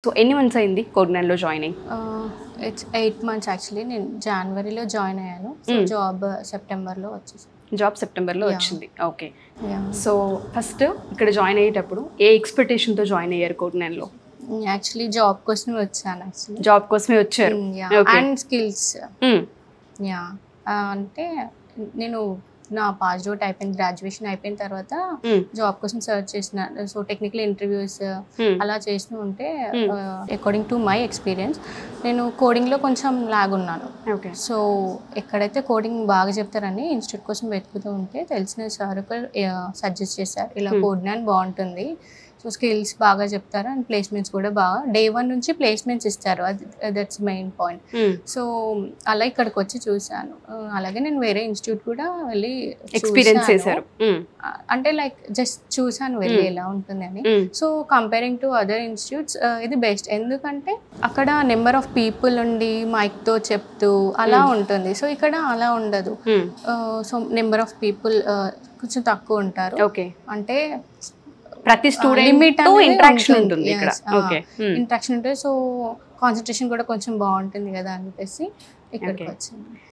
So ఎన్ని months అయింది కోడ్9లో joining? It's 8 months actually. నేను జనవరిలో జాయిన్ అయ్యాను. సో జాబ్ సెప్టెంబర్లో వచ్చేసి. జాబ్ సెప్టెంబర్లో వచ్చింది. ఓకే. సో ఫస్ట్ ఇక్కడ జాయిన్ అయ్యేటప్పుడు ఏ ఎక్స్పెక్టేషన్తో జాయిన్ అయ్యారు కోడ్9లో? యాక్చువల్లీ జాబ్ కోసమే వచ్చాను. యాక్చువల్లీ జాబ్ కోసమే వచ్చారు. అండ్ స్కిల్స్ యా అంటే నేను నా పాస్ అవుట్ అయిపోయింది, గ్రాడ్యుయేషన్ అయిపోయిన తర్వాత జాబ్ కోసం సర్చ్ చేసిన. సో టెక్నికల్ ఇంటర్వ్యూస్ అలా చేస్తూ ఉంటే అకార్డింగ్ టు మై ఎక్స్పీరియన్స్ నేను కోడింగ్లో కొంచెం లాగ్ ఉన్నాను. ఓకే. సో ఎక్కడైతే కోడింగ్ బాగా చెప్తారని ఇన్స్టిట్యూట్ కోసం వెతుకుతూ ఉంటే తెలిసిన సార్ సజెస్ట్ చేశారు, ఇలా కోడ్9 బాగుంటుంది, సో స్కిల్స్ బాగా చెప్తారు అండ్ ప్లేస్మెంట్స్ కూడా బాగా డే 1 నుంచి ప్లేస్మెంట్స్ ఇస్తారు. That's main point. సో అలా ఇక్కడికి వచ్చి చూశాను. అలాగే నేను వేరే ఇన్స్టిట్యూట్ కూడా వెళ్ళి ఎక్స్పీరియన్స్ చేశారు. అంటే లైక్ జస్ట్ చూసాను వెళ్ళి ఎలా ఉంటుంది అని. So comparing to other institutes ఇది బెస్ట్. ఎందుకంటే అక్కడ నెంబర్ ఆఫ్ పీపుల్ ఉండి మైక్తో చెప్తూ అలా ఉంటుంది. సో ఇక్కడ అలా ఉండదు. సో నెంబర్ ఆఫ్ పీపుల్ కొంచెం తక్కువ ఉంటారు. ఓకే. అంటే ప్రతి స్టూడెంట్ ఇంటరాక్షన్ ఉంటుంది ఇక్కడ. ఓకే. ఇంటరాక్షన్ ఉంటుంది. సో కాన్సన్ట్రేషన్ కూడా కొంచెం బాగుంటుంది కదా అని చెప్పేసి ఇక్కడికి వచ్చింది.